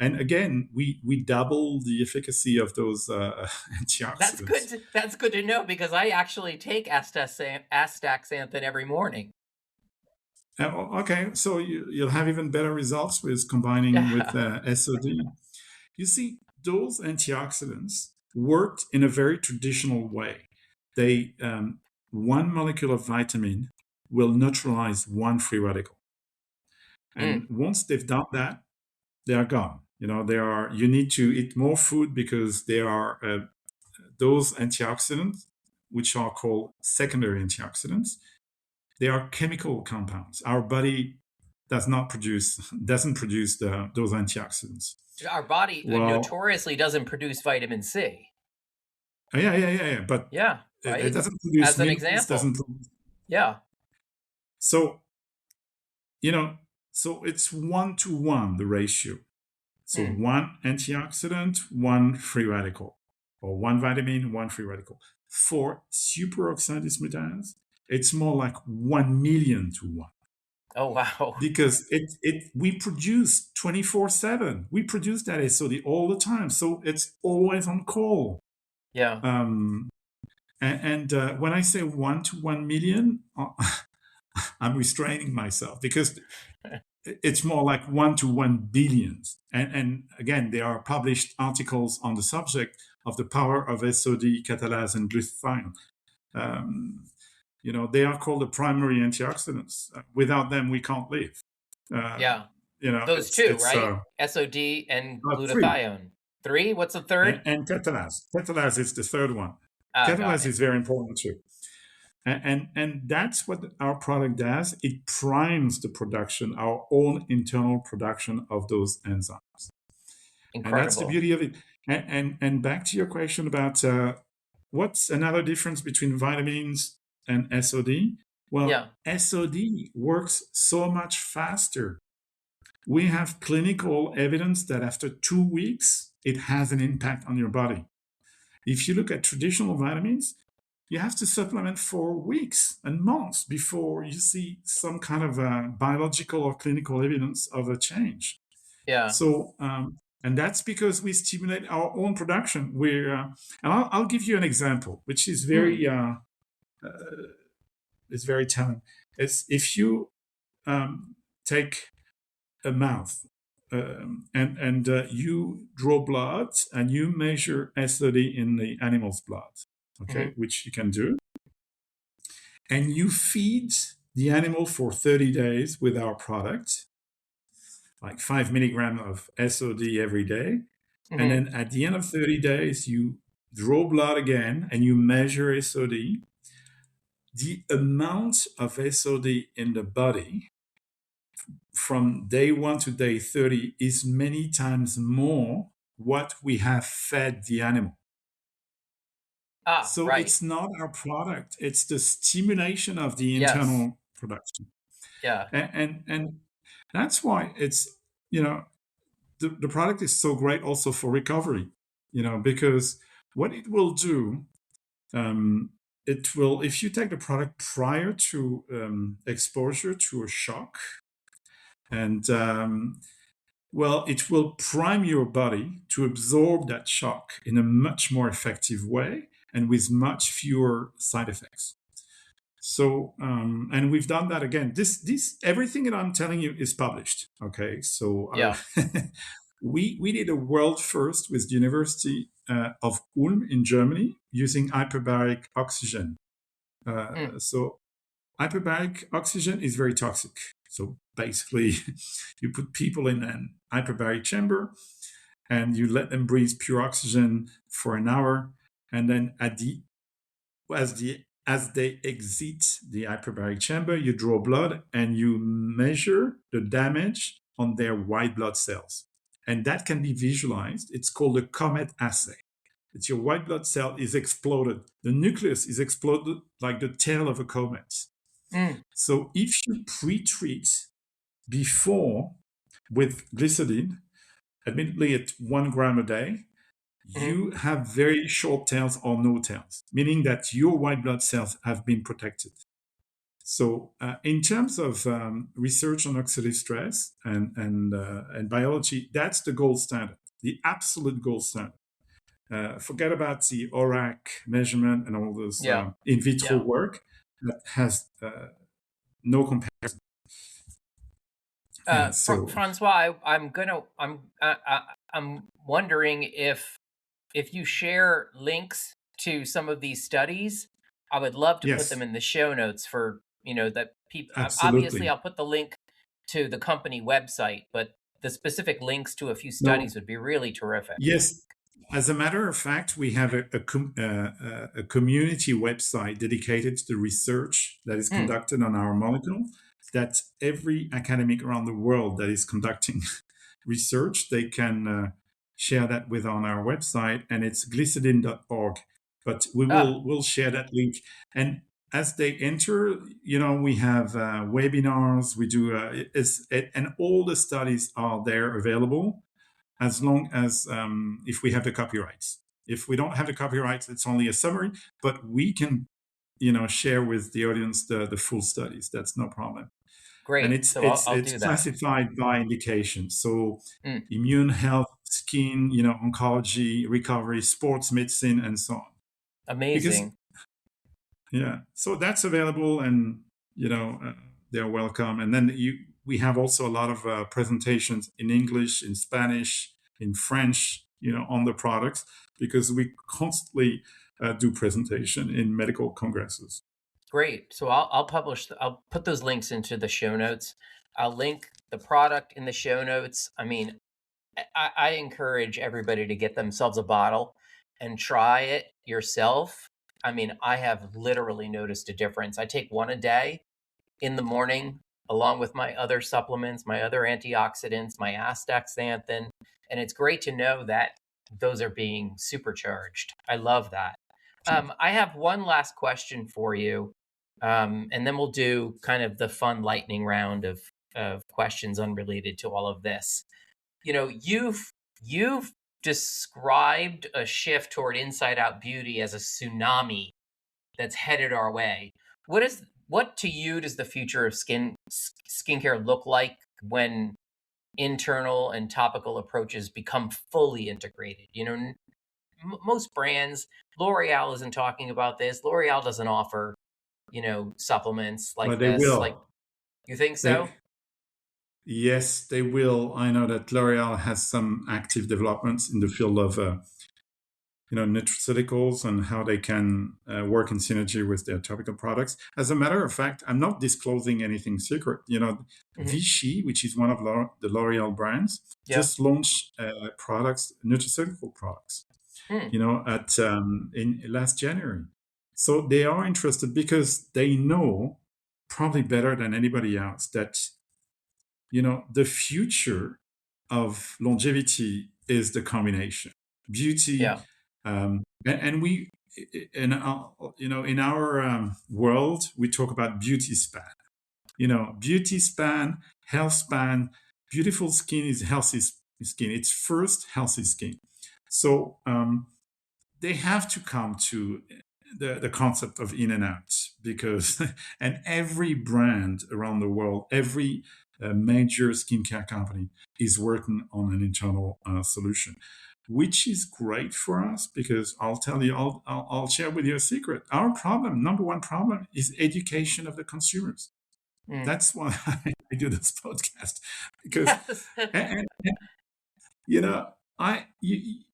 and again, we double the efficacy of those antioxidants. That's good to know because I actually take astaxanthin every morning. Okay, so you'll have even better results with combining with Yeah. SOD. You see, those antioxidants worked in a very traditional way. They one molecule of vitamin will neutralize one free radical, and Mm. once they've done that, they are gone. They are. You need to eat more food because they are those antioxidants, which are called secondary antioxidants. They are chemical compounds. Our body doesn't produce those antioxidants. Our body Well, notoriously doesn't produce vitamin C. yeah. But Yeah, it right? doesn't produce As an minerals. example. Doesn't produce. Yeah. So you know. So it's 1 to 1 the ratio. So Mm. one antioxidant, one free radical, or one vitamin, one free radical. For superoxide dismutase, it's more like 1 million to 1 Oh, wow. because we produce 24/7. We produce that SOD all the time, so it's always on call. Yeah. Um, and when I say 1 to 1 million, I'm restraining myself because it's more like 1 to 1 billion. And again, there are published articles on the subject of the power of SOD, catalase, and glutathione. Um, they are called the primary antioxidants. Without them, we can't live. Uh, Yeah. Those it's two, it's right? SOD and three. glutathione. Three? What's the third? And catalase. Catalase is the third one. Ah, got Catalase it. is very important too. And that's what our product does. It primes the production, our own internal production of those enzymes. And that's the Incredible. beauty of it. And back to your question about what's another difference between vitamins and SOD? Well, Yeah. SOD works so much faster. We have clinical evidence that after 2 weeks, it has an impact on your body. If you look at traditional vitamins, you have to supplement for weeks and months before you see some kind of biological or clinical evidence of a change. Yeah. So, and that's because we stimulate our own production. And I'll give you an example, which is Mm. very telling. It's if you take a mouth and you draw blood and you measure SOD in the animal's blood, okay, Hmm. which you can do, and you feed the animal for 30 days with our product, like 5 milligrams of SOD every day. And Hmm. then at the end of 30 days, you draw blood again and you measure SOD. The amount of SOD in the body from day 1 to day 30 is many times more what we have fed the animal. Ah, So right. it's not our product, it's the stimulation of the Yes. internal production. Yeah. And that's why it's, you know, the product is so great also for recovery, because what it will do, it will, if you take the product prior to exposure to a shock, and well, it will prime your body to absorb that shock in a much more effective way and with much fewer side effects. So, and we've done that again. This everything that I'm telling you is published. Okay, so Yeah. we did a world first with the University of Ulm in Germany using hyperbaric oxygen. Mm. So hyperbaric oxygen is very toxic. So basically, you put people in an hyperbaric chamber and you let them breathe pure oxygen for an hour, and then as they exit the hyperbaric chamber, you draw blood and you measure the damage on their white blood cells. And that can be visualized. It's called a comet assay. It's your white blood cell is exploded. The nucleus is exploded like the tail of a comet. Mm. So if you pre-treat before with GliSODin, admittedly at 1 gram a day, Mhm. you have very short tails or no tails, meaning that your white blood cells have been protected. So, in terms of research on oxidative stress and biology, that's the gold standard, the absolute gold standard. Forget about the ORAC measurement and all this Yeah. in vitro Yeah. work that has no comparison. Yeah. So Francois, I'm wondering if you share links to some of these studies, I would love to put them yes, in the show notes for that people. Obviously, absolutely. I'll put the link to the company website, but the specific links to a few No, studies would be really terrific. yes. As a matter of fact, we have a community website dedicated to the research that is Hmm. conducted on our molecule. That every academic around the world that is conducting research, they can share that with on our website, and it's glisodin.org. But Ah, we'll share that link. And as they enter, we have webinars. We do, and all the studies are there available as long as if we have the copyrights. If we don't have the copyrights, it's only a summary, but we can share with the audience the full studies. That's no problem. And great. it's So it's I'll it's do that. classified by indication. So Mm, immune health, skin, oncology, recovery, sports medicine, and so on. Because amazing. yeah, so that's available, and they're welcome. And then we have also a lot of presentations in English, in Spanish, in French, on the products, because we constantly do presentation in medical congresses. Great. So I'll put those links into the show notes. I'll link the product in the show notes. I mean, I encourage everybody to get themselves a bottle and try it yourself. I mean, I have literally noticed a difference. I take one a day in the morning, along with my other supplements, my other antioxidants, my astaxanthin, and it's great to know that those are being supercharged. I love that. I have one last question for you, and then we'll do kind of the fun lightning round of questions unrelated to all of this. You've described a shift toward inside out beauty as a tsunami that's headed our way. What to you does the future of skincare look like when internal and topical approaches become fully integrated? Most brands, L'Oreal isn't talking about this. L'Oreal doesn't offer, supplements like But they this. Like, will. you think They so? Yes, they will. I know that L'Oreal has some active developments in the field of nutraceuticals and how they can work in synergy with their topical products. As a matter of fact, I'm not disclosing anything secret. Hmm. Vichy, which is one of the L'Oreal brands, Yeah. just launched products, nutraceutical products. Hmm. At in last January. So they are interested because they know probably better than anybody else that the future of longevity is the combination beauty, Yeah. and we in our world we talk about beauty span. Beauty span, health span. Beautiful skin is healthy skin. It's first healthy skin. So they have to come to the concept of in and out, because and every brand around the world, every major skincare company is working on an internal solution, which is great for us, because I'll tell you, I'll share with you a secret. Our problem, number one problem, is education of the consumers. Hmm. That's why I do this podcast, because Yes. and, you know I you,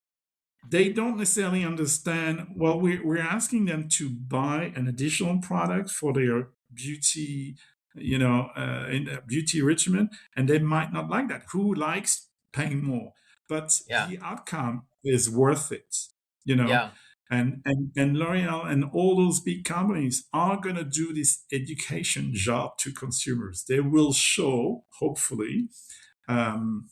they don't necessarily understand. Well, we're asking them to buy an additional product for their beauty, in a beauty regimen, and they might not like that. Who likes paying more? But Yeah. the outcome is worth it, you know. Yeah. And L'Oreal and all those big companies are going to do this education job to consumers. They will show, hopefully, um,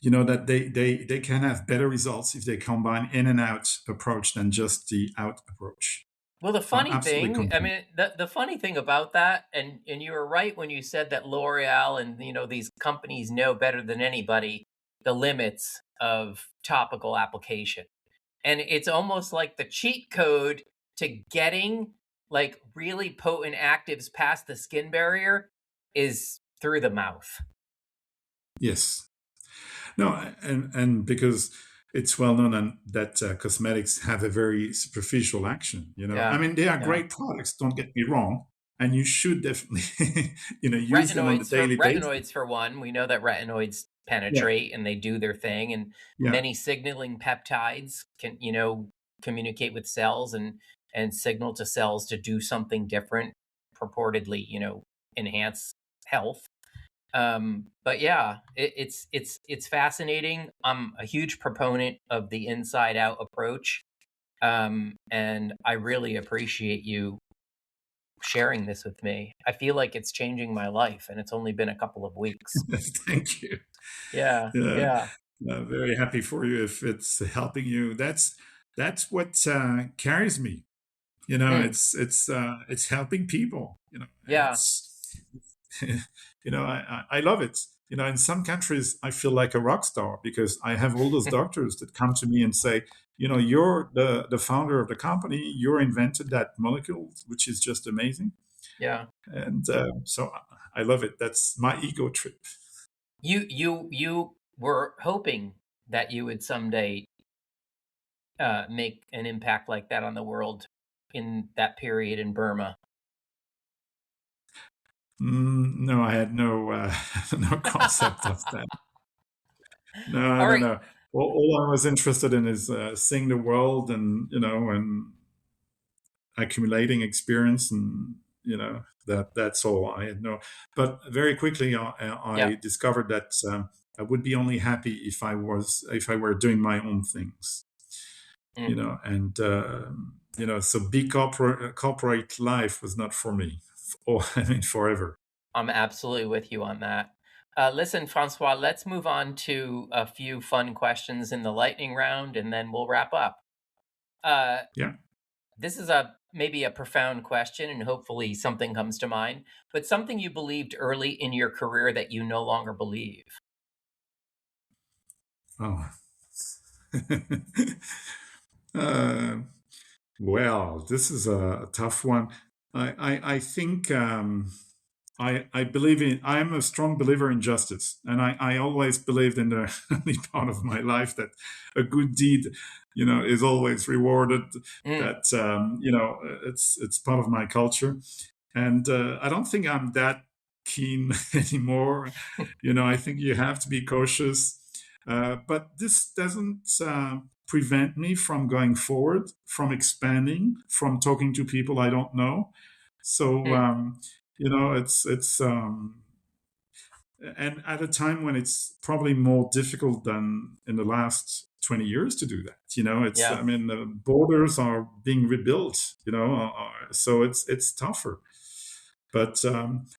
that they can have better results if they combine in and out approach than just the out approach. Well, the I'm funny absolutely thing, I convinced. mean, the funny thing about that, and you were right when you said that L'Oreal and these companies know better than anybody the limits of topical application, and it's almost like the cheat code to getting like really potent actives past the skin barrier is through the mouth. Yes. No, and because it's well known and that cosmetics have a very superficial action. I Yeah, mean, they are yeah. great products. Don't get me wrong, and you should definitely, use them on a daily basis. Retinoids for one. We know that retinoids Yeah, penetrate and they do their thing, and yeah. many signaling peptides can, communicate with cells and signal to cells to do something different, purportedly, enhance health. But yeah, it's fascinating. I'm a huge proponent of the inside out approach. And I really appreciate you sharing this with me. I feel like it's changing my life, and it's only been a couple of weeks. Thank you. Yeah, Yeah, yeah. very happy for you if it's helping you. That's what carries me. Mm, It's helping people. yeah. It's I love it. In some countries, I feel like a rock star because I have all those doctors that come to me and say, you're the founder of the company. You invented that molecule, which is just amazing. Yeah. And so I love it. That's my ego trip. You were hoping that you would someday make an impact like that on the world in that period in Burma. No, I had no no concept of that. No, All no, right. no. All I was interested in is seeing the world and and accumulating experience, and that's all. I had no. But very quickly, Yeah. I discovered that I would be only happy if I were doing my own things. Mm, And so big corporate life was not for me. Or I mean, forever. I'm absolutely with you on that. Listen, Francois, let's move on to a few fun questions in the lightning round, and then we'll wrap up. Uh, Yeah. This is a maybe a profound question, and hopefully something comes to mind, but something you believed early in your career that you no longer believe. Oh. uh, well, this is a tough one. I think I believe in. I am a strong believer in justice, and I always believed in the early part of my life that a good deed, is always rewarded. Mm, That it's part of my culture, and I don't think I'm that keen anymore. I think you have to be cautious, but this doesn't prevent me from going forward, from expanding, from talking to people I don't know. So mm, it's and at a time when it's probably more difficult than in the last 20 years to do that. It's yeah. I mean the borders are being rebuilt. So it's tougher. But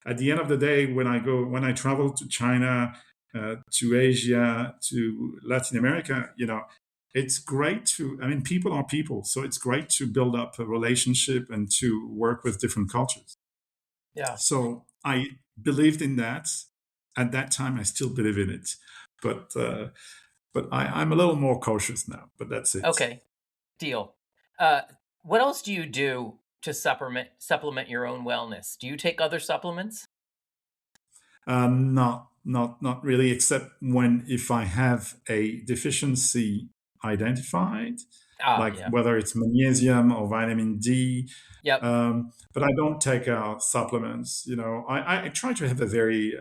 at the end of the day, when I travel to China, to Asia, to Latin America, it's great to. I mean, people are people, so it's great to build up a relationship and to work with different cultures. Yeah. So I believed in that. At that time, I still believe in it, but I'm a little more cautious now. But that's it. Okay. Deal. Uh, what else do you do to supplement your own wellness? Do you take other supplements? Not really, except when if I have a deficiency identified, Ah, like yeah. whether it's magnesium or vitamin D. Yep. But I don't take supplements. I try to have a very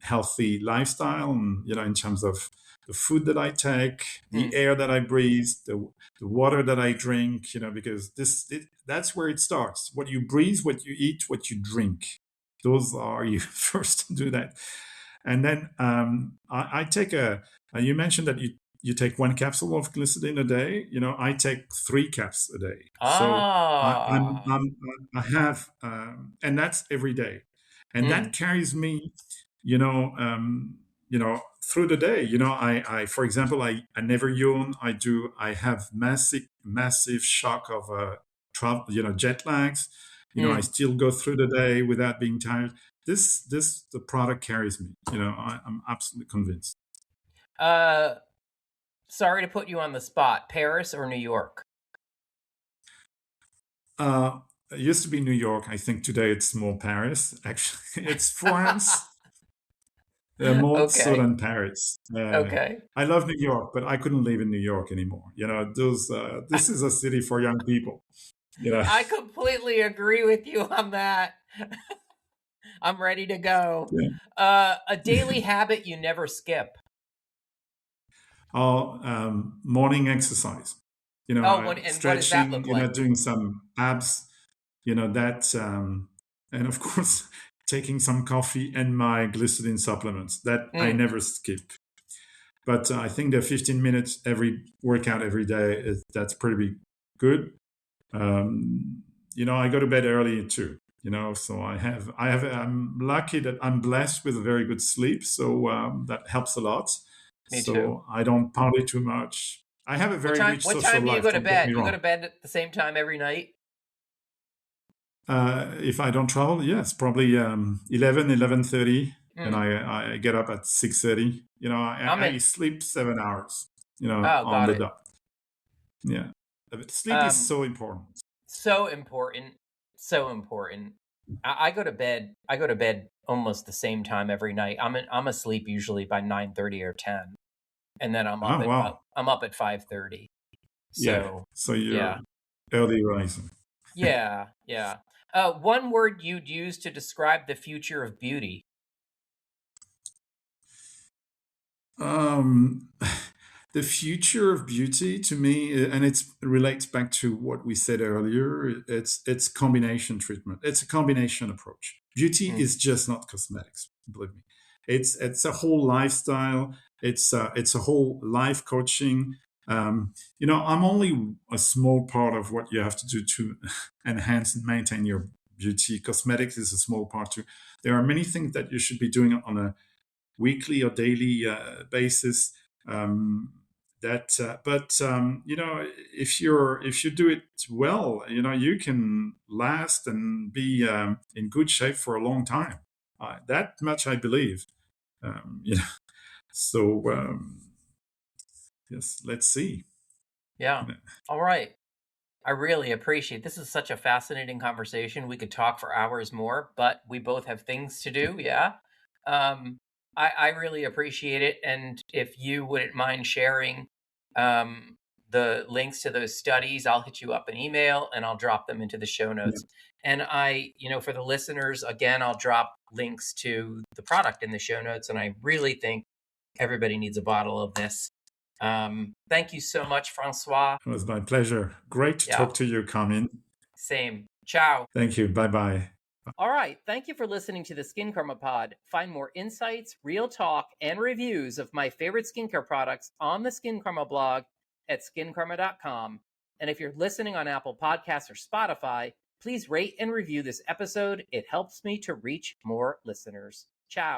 healthy lifestyle, and in terms of the food that I take, the Mm, air that I breathe, the water that I drink. Because that's where it starts. What you breathe, what you eat, what you drink. Those are you first do that, and then I take a. You mentioned that you take one capsule of GliSODin a day. I take 3 caps a day. So ah. I have, and that's every day, and that Mm, carries me, through the day. For example, I never yawn. I have massive shock of jet lags. I Mm. still go through the day without being tired. The product carries me. I'm absolutely convinced. Sorry to put you on the spot. Paris or New York? It used to be New York. I think today it's more Paris. Actually, it's France. More so Okay. than Paris. Okay. I love New York, but I couldn't live in New York anymore. This is a city for young people. I completely agree with you on that. I'm ready to go. Yeah. A daily habit you never skip. Morning exercise. What does that Stretching. look like? Doing some abs. And of course, taking some coffee and my GliSODin supplements that I Mm, never skip. But I think the 15 minutes every workout every day that's pretty good. I go to bed early too. So I'm lucky that I'm blessed with a very good sleep. So that helps a lot. me too. So I don't party too much. I have a What very time? rich What social time do you life. go to Don't get bed? me You go to wrong. bed at the same time every night? If I don't travel, yes, probably 11, 11:30, and Mm, I get up at 6:30. I'm I in. sleep 7 hours. Oh, On got the it. dot. Yeah, but sleep is Um, so important. so important. So important. I go to bed. I go to bed almost the same time every night. I'm asleep usually by 9:30 or 10, and then Oh wow, I'm up at 5:30. yeah. So So yeah, you're early riser. yeah. One word you'd use to describe the future of beauty. Um, the future of beauty to me, and it relates back to what we said earlier. It's combination treatment. It's a combination approach. Beauty Mm, is just not cosmetics. Believe me, it's a whole lifestyle. It's a whole life coaching. I'm only a small part of what you have to do to enhance and maintain your beauty. Cosmetics is a small part too. There are many things that you should be doing on a weekly or daily basis. If you do it well, you can last and be in good shape for a long time. That much I believe. You know, so yes, let's see. yeah. All right. I really appreciate this. Is such a fascinating conversation. We could talk for hours more, but we both have things to do. Yeah. Um, I really appreciate it. And if you wouldn't mind sharing um, the links to those studies, I'll hit you up an email and I'll drop them into the show Yeah. notes. And for the listeners, again, I'll drop links to the product in the show notes. And I really think everybody needs a bottle of this. Thank you so much, Francois. It was my pleasure. Great to Yeah. talk to you, Carmine. Same. Ciao. Thank you. Bye bye. All right. Thank you for listening to the Skincarma Pod. Find more insights, real talk, and reviews of my favorite skincare products on the Skincarma blog at skincarma.com. And if you're listening on Apple Podcasts or Spotify, please rate and review this episode. It helps me to reach more listeners. Ciao.